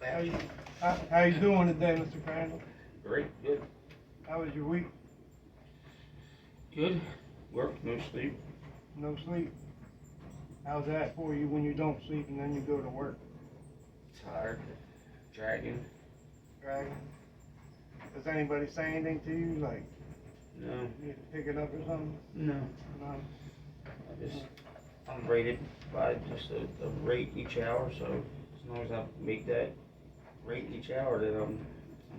How you doing today, Mr. Crandall? Great, good. How was your week? Good. Work, no sleep. No sleep. How's that for you when you don't sleep and then you go to work? Tired. Dragging. Dragging? Does anybody say anything to you, like No. you need to pick it up or something? No. No. I'm rated by just a rate each hour, so as long as I make that rate each hour, then I'm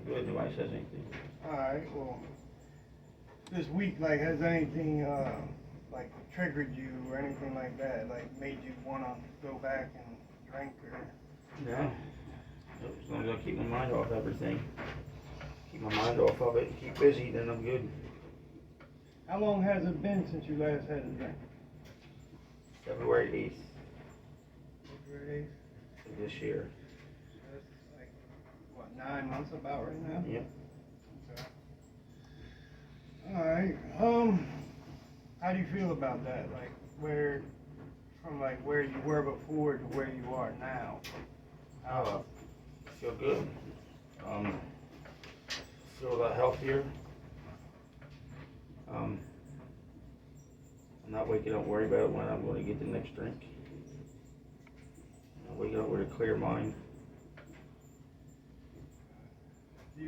good. Nobody says anything. Alright, well, this week, like, has anything, like, triggered you or anything like that, like, made you want to go back and drink or? No. As long as I keep my mind off everything, keep my mind off of it, and keep busy, then I'm good. How long has it been since you last had a drink? February 8th February 8th? of this year. So that's like, what, 9 months about right now? Yep. Okay. Alright, how do you feel about that? Like, from where you were before to where you are now? I feel good. Feel a lot healthier. I'm not waking up worried about when I'm going to get the next drink. I'm waking up with a clear mind. Do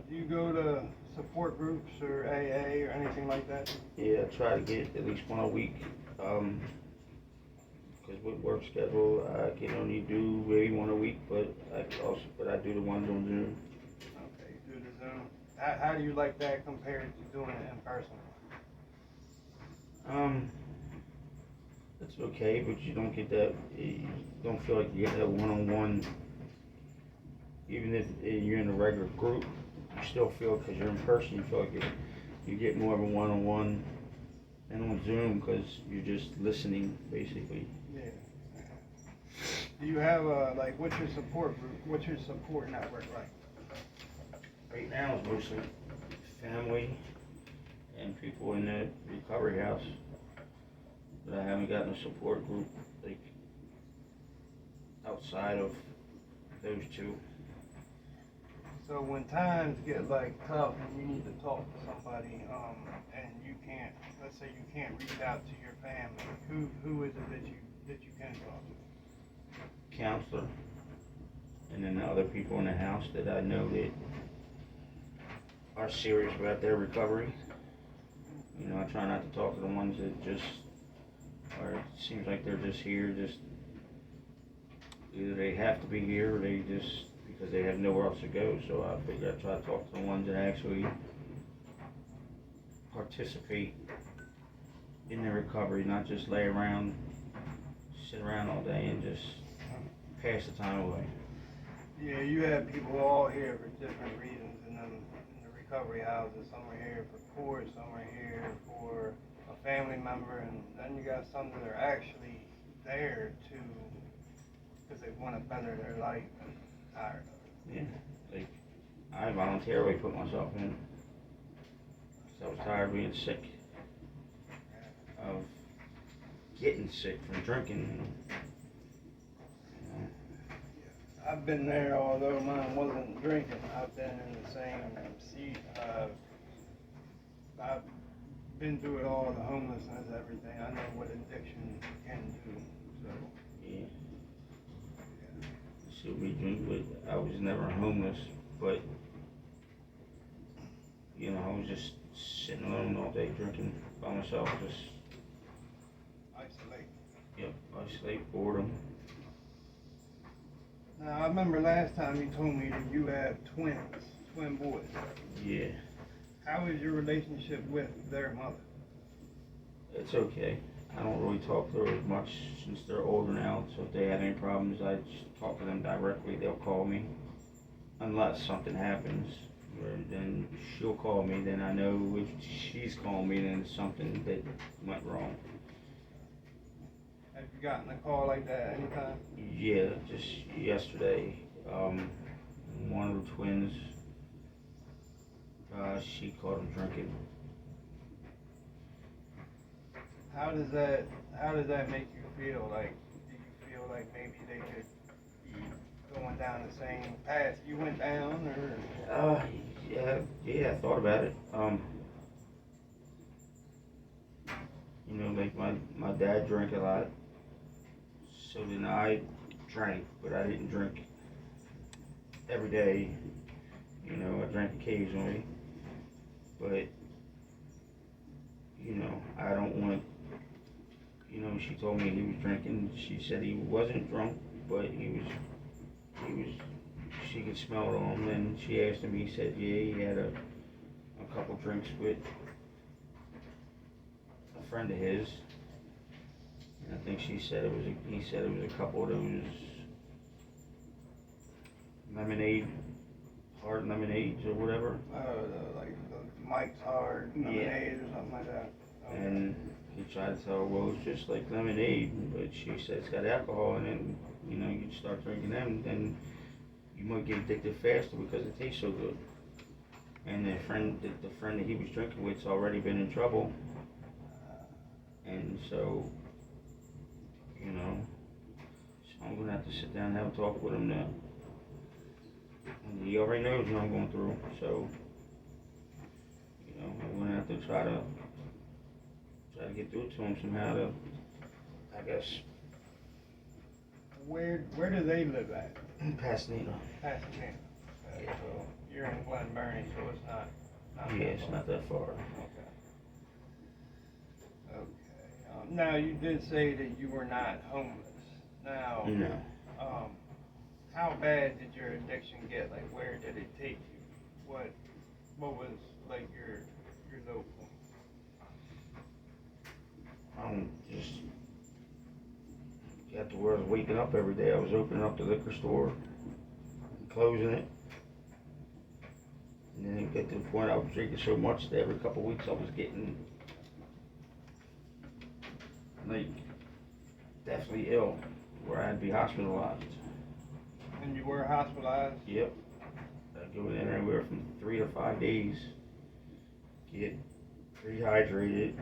you go to support groups or AA or anything like that? Yeah, I try to get at least one a week. Because with work schedule, I can only do maybe one a week, but I do the ones on Zoom. Okay, you do the Zoom. How do you like that compared to doing it in person? It's okay, but you don't get that. You don't feel like you get that one-on-one. Even if you're in a regular group, you still feel, because you're in person, you feel like you get more of a one-on-one than on Zoom, because you're just listening, basically. Yeah. Do you have like, what's your support group? What's your support network like? Right now, it's mostly family and people in the recovery house. But I haven't gotten a support group like outside of those two. So when times get like tough and you need to talk to somebody, and you can't, let's say you can't reach out to your family, who is it that you can talk to? Counselor, and then the other people in the house that I know that are serious about their recovery. You know, I try not to talk to the ones that just it seems like they're just here, just either they have to be here or they just, because they have nowhere else to go. So I figure I try to talk to the ones that actually participate in their recovery, not just lay around, sit around all day and just pass the time away. Yeah, you have people all here for different reasons in the recovery houses. Some are here for court, some are here for a family member, and then you got some that are actually there because they want to better their life and tired of it. Yeah, like I voluntarily put myself in because I was tired of being sick, of getting sick from drinking. I've been there, although mine wasn't drinking. I've been in the same seat. I've been through it all, the homelessness, everything. I know what addiction can do. So Yeah. Still be drinking, but I was never homeless. But you know, I was just sitting alone all day drinking by myself, just isolate. Isolate, boredom. Now, I remember last time you told me that you have twin boys. Yeah. How is your relationship with their mother? It's okay. I don't really talk to her as much since they're older now, so if they have any problems, I just talk to them directly. They'll call me. Unless something happens, then she'll call me, then I know if she's calling me, then it's something that went wrong. Have you gotten a call like that anytime? Yeah, just yesterday, one of the twins, she caught him drinking. How does that make you feel? Like, do you feel like maybe they could be going down the same path you went down, or? Yeah, I thought about it. You know, like my dad drank a lot, so then I drank, but I didn't drink every day. You know, I drank occasionally, but you know, I don't want. You know, she told me he was drinking. She said he wasn't drunk, but he was. She could smell it on him, and she asked him. He said, yeah, he had a couple drinks with a friend of his. And I think she said it was. He said it was a couple of those lemonade, hard lemonades or whatever. Like the Mike's Hard lemonade or something like that. Okay. And he tried to tell her, well, it's just like lemonade, but she said it's got alcohol in it. And, you know, you start drinking them, then you might get addicted faster because it tastes so good. And the friend that he was drinking with's already been in trouble, and so, you know, so I'm gonna have to sit down and have a talk with him now. And he already knows what I'm going through, so, you know, I'm gonna have to try to get through to him somehow to, I guess. Where do they live at? Pasadena. Pasadena. Yeah. So you're in Glen Burnie, so it's not Yeah, that it's far. not that far. Okay. Okay. Now you did say that you were not homeless. Now, No. how bad did your addiction get? Like, where did it take you? What was like your low point? Just got to where I was waking up every day. I was opening up the liquor store, and closing it, and then it got to the point I was drinking so much that every couple of weeks I was getting like definitely ill, where I had to be hospitalized. And you were hospitalized? Yep. I'd go in anywhere from 3 to 5 days, get rehydrated,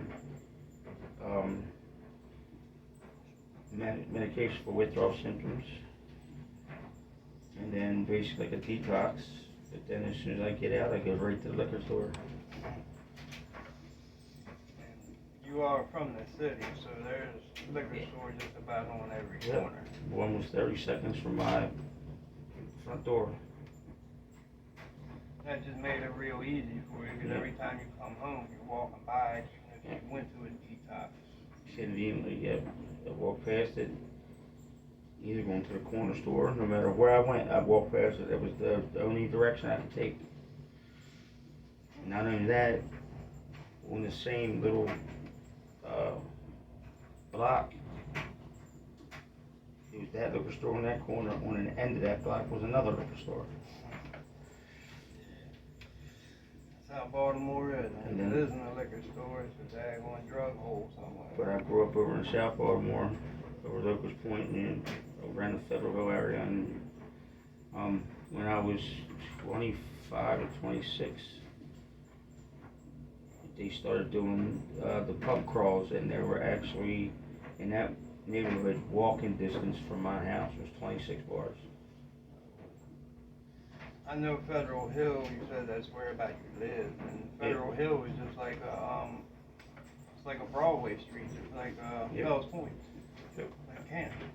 medication for withdrawal symptoms, and then basically like a detox. But then as soon as I get out, I go right to the liquor store. And you are from the city, so there's liquor stores just about on every Yep. corner. One was 30 seconds from my front door. That just made it real easy for you, because every time you come home, you're walking by, even if you went to a detox. Conveniently, yeah. I walked past it, either going to the corner store, no matter where I went, I walked past it. That was the only direction I could take. Not only that, on the same little block, it was that liquor store in that corner. On an end of that block was another liquor store. That's how Baltimore is. And It then- isn't a liquor store, it's a daggone drug hole somewhere. But I grew up over in South Baltimore, over Locust Point, and around the Federal area. And when I was 25 or 26, they started doing the pub crawls, and they were actually in that neighborhood, walking distance from my house was 26 bars. I know Federal Hill, you said that's where about you live, and Federal Hill is just like it's like a Broadway street, just like Yep. Fells Point. Yep. Like Canton.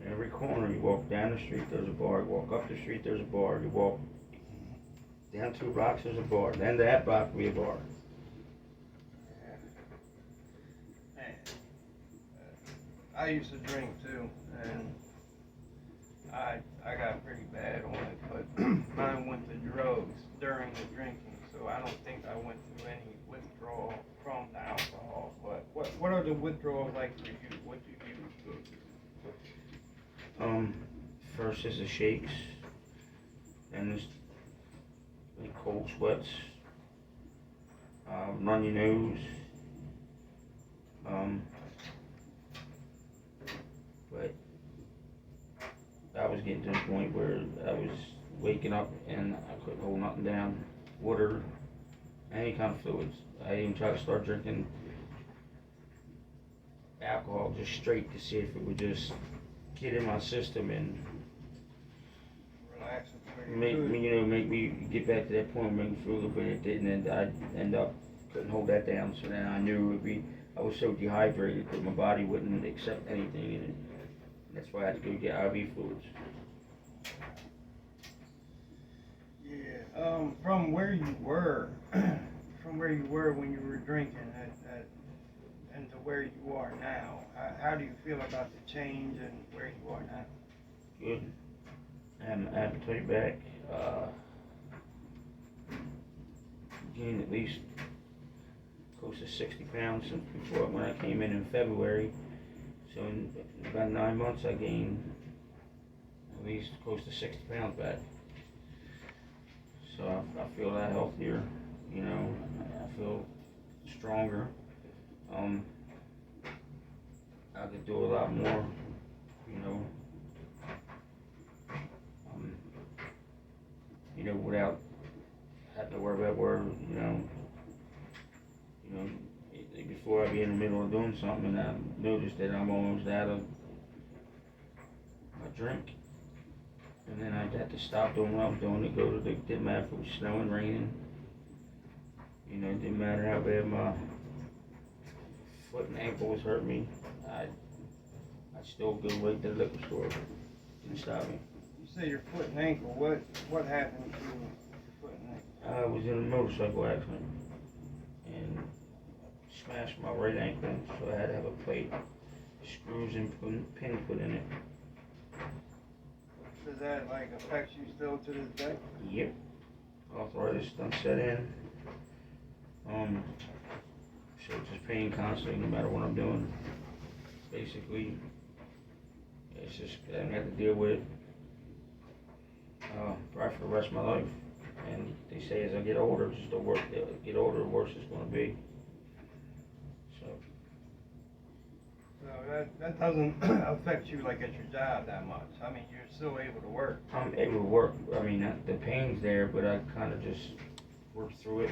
Every corner, you walk down the street, there's a bar. You walk up the street, there's a bar. You walk down 2 blocks, there's a bar. Then that block will be a bar. Man, I used to drink too, and I got pretty bad on it, but mine went to drugs during the drinking, so I don't think I went through any withdrawal from the alcohol. But what are the withdrawals like for you? What do you go through? First is the shakes, then there's like cold sweats, runny nose, but I was getting to the point where I was waking up and I couldn't hold nothing down, water, any kind of fluids. I even tried to start drinking alcohol just straight to see if it would just get in my system and Relax before you make do it. me, make me get back to that point, make me feel good, but it didn't, and I end up couldn't hold that down. So then I knew it would be. I was so dehydrated that my body wouldn't accept anything, and that's why I had to go get IV fluids. Yeah. From where you were, when you were drinking, and to where you are now, how do you feel about the change and where you are now? Good. And appetite back. Gained at least close to 60 pounds since before when I came in February. So in about 9 months, I gained at least close to 60 pounds back. So I feel a lot healthier, you know. I feel stronger. I could do a lot more, you know. Without having to worry about where, before I'd be in the middle of doing something and I notice that I'm almost out of my drink. And then I'd have to stop doing what I'm doing to go to it didn't matter if it was snowing, raining. It didn't matter how bad my foot and ankle was hurting me. I'd still go right to the liquor store. Didn't stop me. You say your foot and ankle. What happened to your foot and ankle? I was in a motorcycle accident and smashed my right ankle, so I had to have a plate, screws and pin put in it. Does that affect you still to this day? Yep. Arthritis done set in. So it's just pain constantly, no matter what I'm doing. Basically, it's just I have to deal with it probably for the rest of my life. And they say as I get older, the worse it's going to be. So that doesn't affect you at your job that much. I mean, you're still able to work. I'm able to work. I mean, the pain's there, but I kind of just work through it,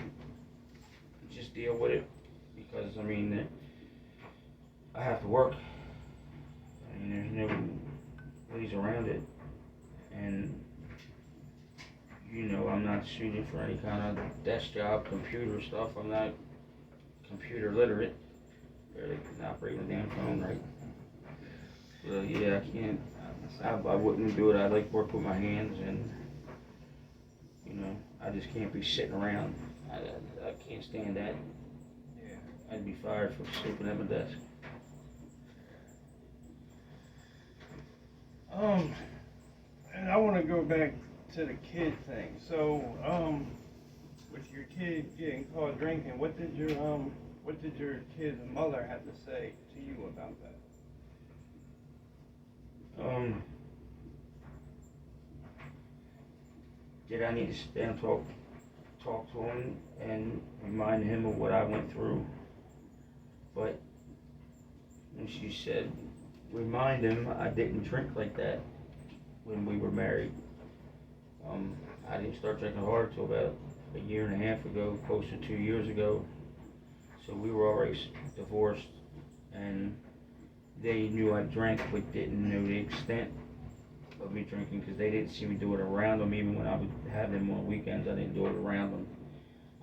just deal with it, because I mean, I have to work. I mean, there's no ways around it, and I'm not suited for any kind of desk job, computer stuff. I'm not computer literate. Barely can operate a damn phone right. So yeah, I can't. I wouldn't do it. I like work with my hands, and I just can't be sitting around. I can't stand that. Yeah. I'd be fired for sleeping at my desk. And I want to go back to the kid thing. So, with your kid getting caught drinking, what did your kid's mother have to say to you about that? Did I need to sit down and talk to him and remind him of what I went through? But when she said, remind him I didn't drink like that when we were married. I didn't start drinking hard until about a year and a half ago, close to 2 years ago. So we were already divorced, and they knew I drank but didn't know the extent of me drinking, because they didn't see me do it around them. Even when I would have them on weekends, I didn't do it around them.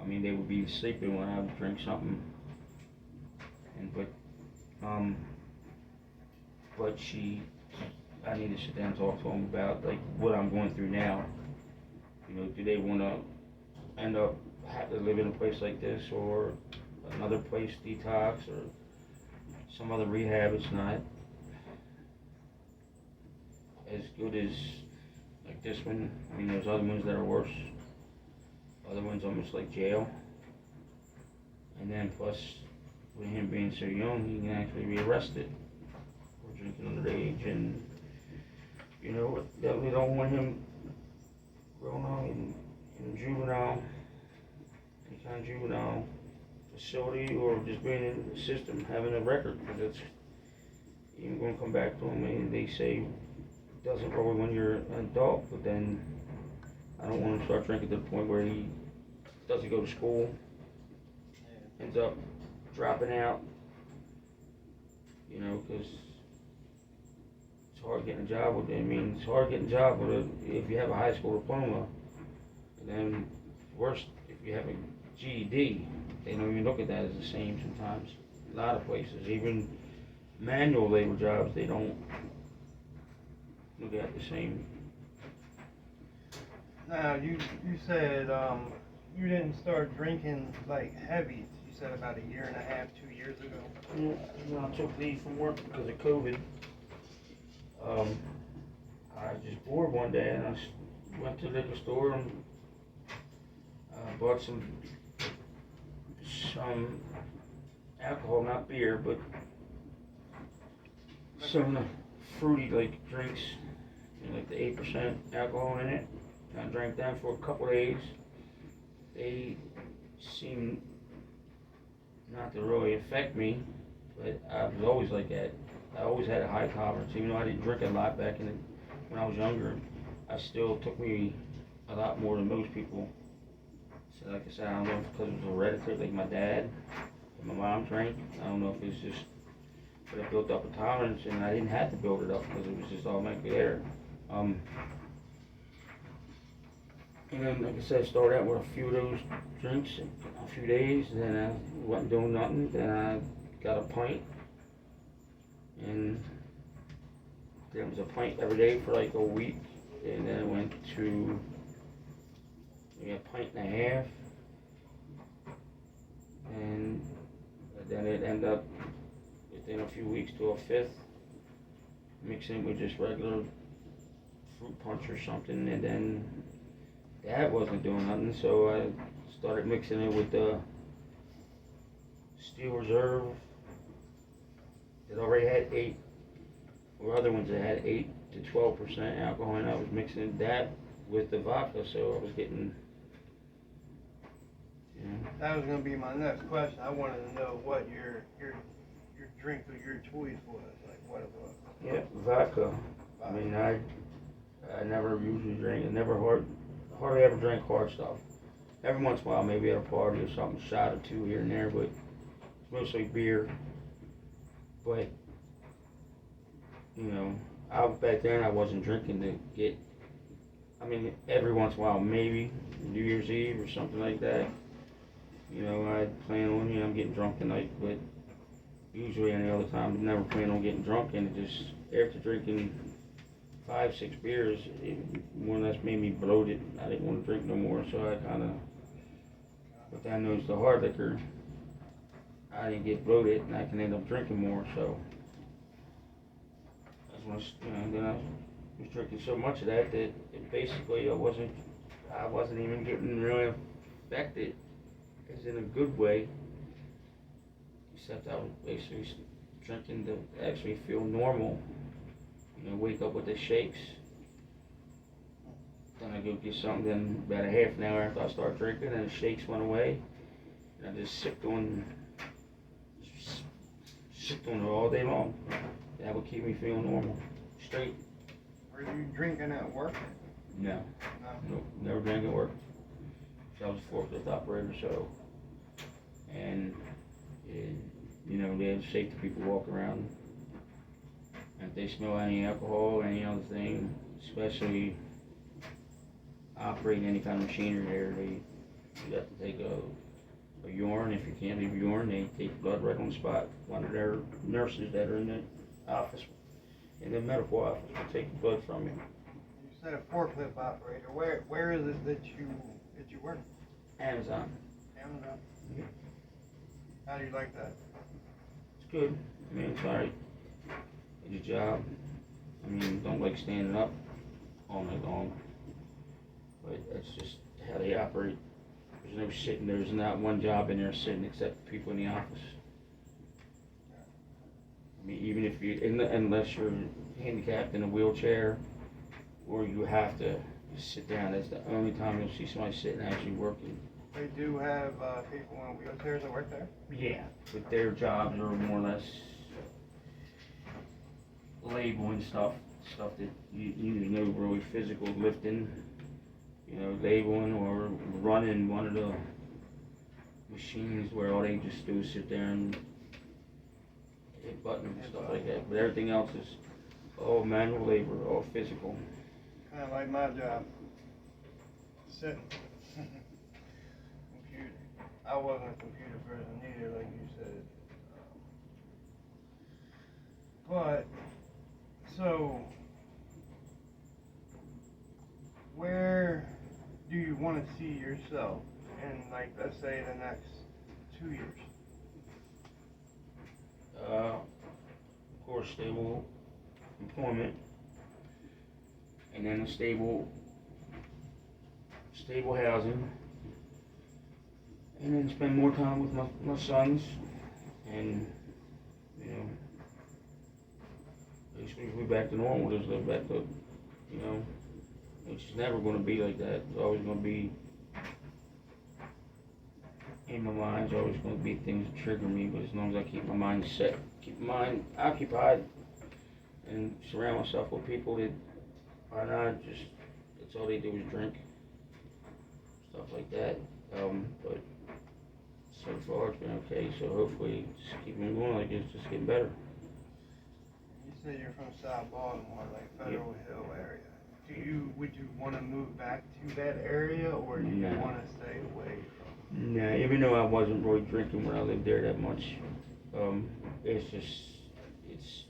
I mean, they would be sleeping when I would drink something. But I need to sit down and talk to them about what I'm going through now. Do they want to end up have to live in a place like this, or another place detox, or some other rehab? It's not as good as this one. I mean, there's other ones that are worse. Other ones almost like jail. And then plus, with him being so young, he can actually be arrested for drinking underage, and definitely don't want him growing up in juvenile, any kind of juvenile facility, or just being in the system, having a record, because it's even going to come back to him. And they say it doesn't roll when you're an adult, but then I don't want him to start drinking to the point where he doesn't go to school, ends up dropping out, because it's hard getting a job with it. I mean, it's hard getting a job with it if you have a high school diploma. And then, worse, if you have a GED, they don't even look at that as the same sometimes. A lot of places, even manual labor jobs, they don't look at the same. Now, you said, you didn't start drinking like heavy, you said about 1.5 years, 2 years ago. Yeah, I took leave from work because of COVID. I just bored one day and I went to the liquor store and bought some alcohol, not beer, but some fruity like drinks, like the 8% alcohol in it. And I drank them for a couple of days. They seemed not to really affect me, but I was always like that. I always had a high tolerance, even though I didn't drink a lot back when I was younger. I still took me a lot more than most people. So like I said, I don't know if because it was hereditary, like my dad and my mom drank. I don't know if it's just, but I built up a tolerance and I didn't have to build it up because it was just automatically there. And then, like I said, I started out with a few of those drinks in a few days, and then I wasn't doing nothing. Then I got a pint, and there was a pint every day for like a week, and then I went to maybe a pint and a half, and then it ended up within a few weeks to a fifth, mixing it with just regular fruit punch or something, and then that wasn't doing nothing, so I started mixing it with the Steel Reserve that already had 8, or other ones that had 8 to 12% alcohol, and I was mixing that with the vodka, so I was getting, you know. That was gonna be my next question. I wanted to know what your drink of your choice was, like what it was. Yeah, vodka. I mean, I never usually drink, I never hardly ever drank hard stuff. Every once in a while, maybe at a party or something, shot or two here and there, but it's mostly beer. But, you know, back then I wasn't drinking to get, I mean, every once in a while, maybe New Year's Eve or something like that. You know, I'd plan on, you know, I'm getting drunk tonight, but usually any other time, I never plan on getting drunk, and it just, after drinking 5, 6 beers, it more or less made me bloated. I didn't want to drink no more, so I kind of, but then I noticed the hard liquor, I didn't get bloated, and I can end up drinking more, so that's when, you know, then I was drinking so much of that it basically I wasn't even getting really affected, as in a good way, except I was basically drinking to actually feel normal. You know, wake up with the shakes. Then I go get something. Then about a half an hour after I start drinking, and the shakes went away. And I just sipped on it all day long. That would keep me feeling normal, straight. Were you drinking at work? No. Nope, never drank at work. So I was a forklift operator, so, and you know, they have safety people walk around. And if they smell any alcohol, any other thing, especially operating any kind of machinery there, you have to take a urine. If you can't leave urine, they take blood right on the spot. One of their nurses that are in the office, in the medical office, will take the blood from you. You said a forklift operator. Where is it that you work? Amazon. Amazon. Yeah. How do you like that? It's good. I mean, it's alright. It's a job. I mean, don't like standing up all night long, but that's just how they operate. There's no sitting. There's not one job in there sitting except people in the office. I mean, even if unless you're handicapped in a wheelchair, or you have to sit down, that's the only time you'll see somebody sitting actually working. They do have people in wheelchairs that work there? Yeah, but their jobs are more or less labeling stuff that you know, really physical lifting, you know, labeling or running one of the machines where all they just do is sit there and hit buttons and stuff like that. But everything else is all manual labor, all physical. Kinda like my job. Sitting. Computer. I wasn't a computer person either, like you said. But, so, where do you want to see yourself in, like, let's say the next 2 years? Of course, stable employment, and then a stable housing, and then spend more time with my sons, and you know, basically be back to normal, just live back to, you know, it's never going to be like that. It's always going to be in my mind. It's always going to be things that trigger me, but as long as I keep my mind set, keep my mind occupied, and surround myself with people that are not just, that's all they do is drink, stuff like that. But so far it's been okay, so hopefully just keep it going like it's just getting better. You said you're from South Baltimore, like Federal Hill area. Would you want to move back to that area, or do you No. want to stay away from? Nah, even though I wasn't really drinking when I lived there that much, it's just, it's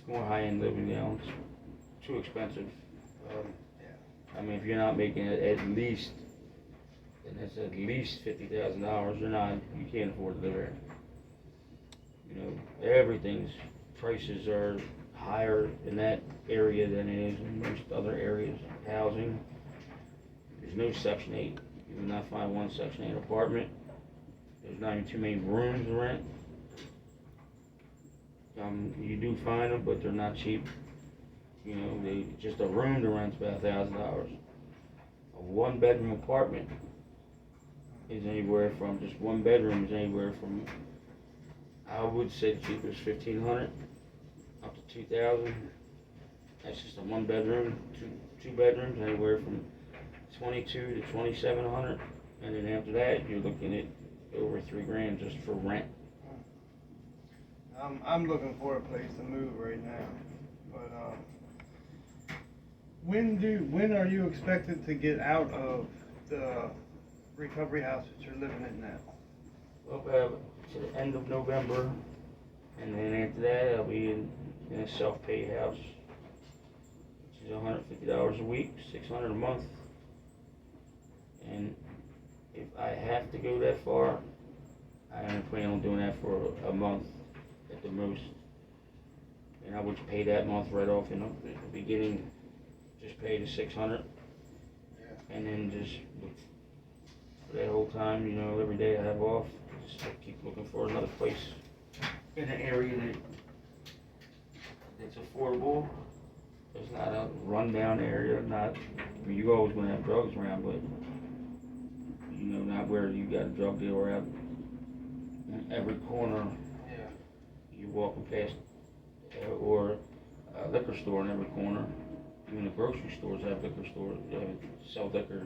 more high-end living now. It's too expensive. I mean, if you're not making it at least, and that's at least $50,000, you can't afford to live there. You know, everything's prices are higher in that area than it is in most other areas. Housing, there's no Section 8. You will not find one Section 8 apartment. There's not even too many rooms to rent. You do find them, but they're not cheap. You know, just a room to rent's about $1,000. A one-bedroom apartment is anywhere from, just one bedroom is anywhere from, I would say the cheapest $1,500 up to $2,000. That's just a one bedroom. Two bedrooms anywhere from $2,200 to $2,700, and then after that you're looking at over $3,000 just for rent. I'm looking for a place to move right now, but when are you expected to get out of the recovery house that you're living in now? Well, to the end of November, and then after that I'll be in a self-pay house, which is $150 a week, $600 a month. And if I have to go that far, I am planning on doing that for a month at the most. And I would pay that month right off in the beginning, just pay the $600, and then just for that whole time, you know, every day I have off, just keep looking for another place in an area that's affordable. It's not a rundown area, I mean, you're always going to have drugs around, but you know, not where you got a drug dealer out in every corner. Yeah. You're walking past, or a liquor store in every corner. Even the grocery stores have liquor stores, sell liquor.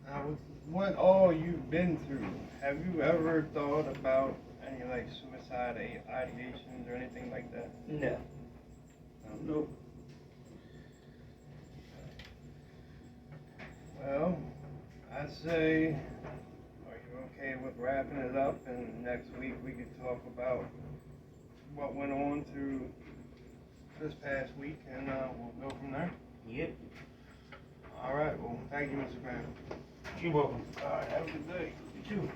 Now, with what all you've been through, have you ever thought about any like suicide ideations or anything like that? No. Nope. Well, I'd say, are you okay with wrapping it up, and next week we could talk about what went on through this past week, and we'll go from there? Yep. All right, well, thank you, Mr. Graham. You're welcome. All right, have a good day. You too.